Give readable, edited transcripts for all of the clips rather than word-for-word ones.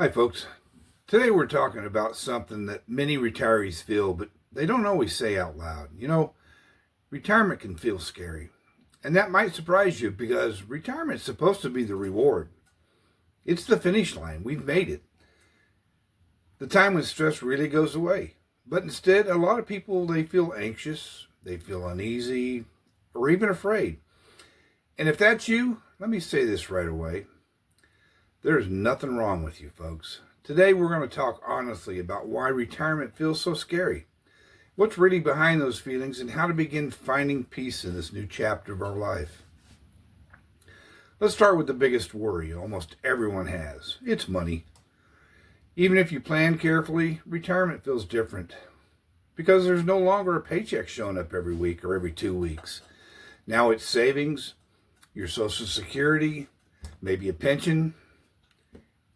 Hi, folks. Today we're talking about something that many retirees feel, but they don't always say out loud. Retirement can feel scary. And that might surprise you because retirement's supposed to be the reward. It's the finish line. We've made it. The time when stress really goes away. But instead, a lot of people, they feel anxious, they feel uneasy, or even afraid. And if that's you, let me say this right away. There's nothing wrong with you, folks. Today we're going to talk honestly about why retirement feels so scary, what's really behind those feelings, and how to begin finding peace in this new chapter of our life. Let's start with the biggest worry almost everyone has. It's money. Even if you plan carefully, retirement feels different because there's no longer a paycheck showing up every week or every 2 weeks. Now it's savings, your Social Security, maybe a pension,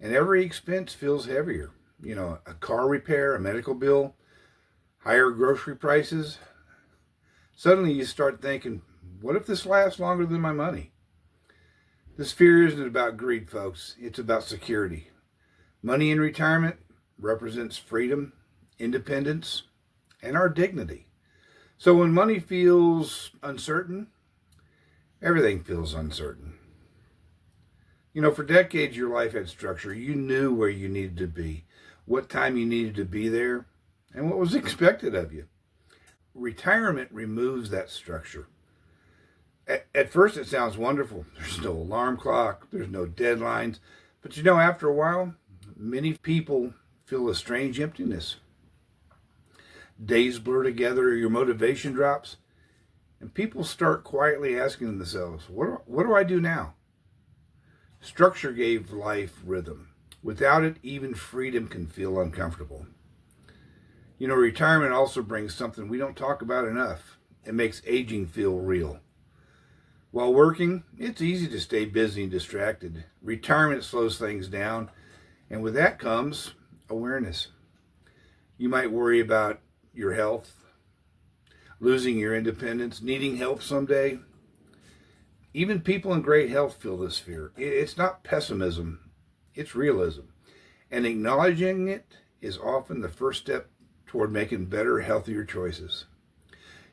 and every expense feels heavier. A car repair, a medical bill, higher grocery prices. Suddenly you start thinking, what if this lasts longer than my money? This fear isn't about greed, folks. It's about security. Money in retirement represents freedom, independence, and our dignity. So when money feels uncertain, everything feels uncertain. For decades, your life had structure. You knew where you needed to be, what time you needed to be there, and what was expected of you. Retirement removes that structure. At first, it sounds wonderful. There's no alarm clock. There's no deadlines. But after a while, many people feel a strange emptiness. Days blur together, your motivation drops, and people start quietly asking themselves, what do I do now? Structure gave life rhythm. Without it, even freedom can feel uncomfortable. Retirement also brings something we don't talk about enough. It makes aging feel real. While working, it's easy to stay busy and distracted. Retirement slows things down, and with that comes awareness. You might worry about your health, losing your independence, needing help someday. Even people in great health feel this fear. It's not pessimism, it's realism. And acknowledging it is often the first step toward making better, healthier choices.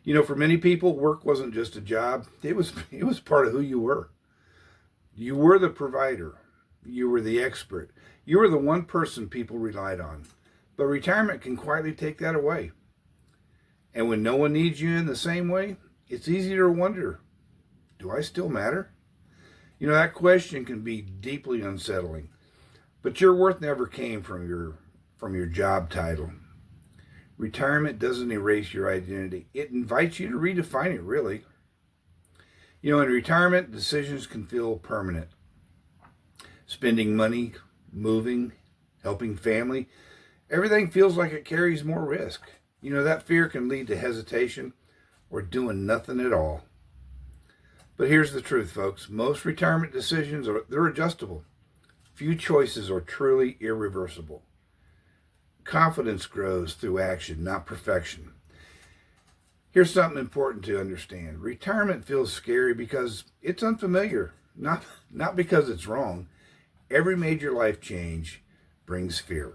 For many people, work wasn't just a job. It was part of who you were. You were the provider. You were the expert. You were the one person people relied on. But retirement can quietly take that away. And when no one needs you in the same way, it's easy to wonder, do I still matter? That question can be deeply unsettling. But your worth never came from your job title. Retirement doesn't erase your identity. It invites you to redefine it, really. In retirement, decisions can feel permanent. Spending money, moving, helping family, everything feels like it carries more risk. That fear can lead to hesitation or doing nothing at all. But here's the truth, folks. Most retirement decisions they're adjustable. Few choices are truly irreversible. Confidence grows through action, not perfection. Here's something important to understand. Retirement feels scary because it's unfamiliar, not because it's wrong. Every major life change brings fear.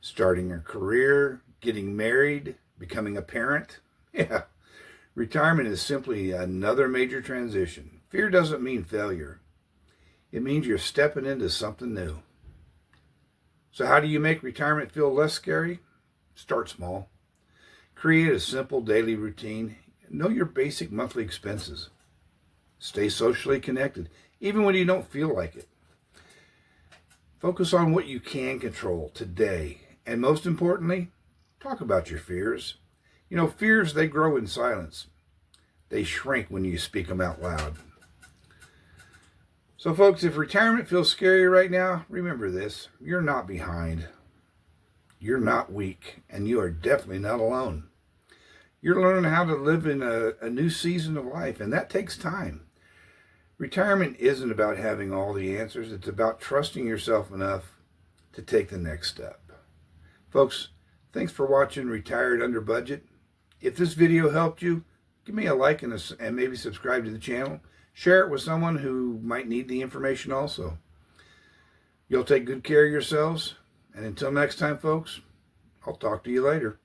Starting a career, getting married, becoming a parent. Yeah. Retirement is simply another major transition. Fear doesn't mean failure. It means you're stepping into something new. So how do you make retirement feel less scary? Start small. Create a simple daily routine. Know your basic monthly expenses. Stay socially connected, even when you don't feel like it. Focus on what you can control today. And most importantly, talk about your fears. Fears, they grow in silence. They shrink when you speak them out loud. So folks, if retirement feels scary right now, remember this. You're not behind. You're not weak. And you are definitely not alone. You're learning how to live in a new season of life, and that takes time. Retirement isn't about having all the answers. It's about trusting yourself enough to take the next step. Folks, thanks for watching Retired Under Budget. If this video helped you, give me a like and maybe subscribe to the channel. Share it with someone who might need the information also. Y'all take good care of yourselves. And until next time, folks, I'll talk to you later.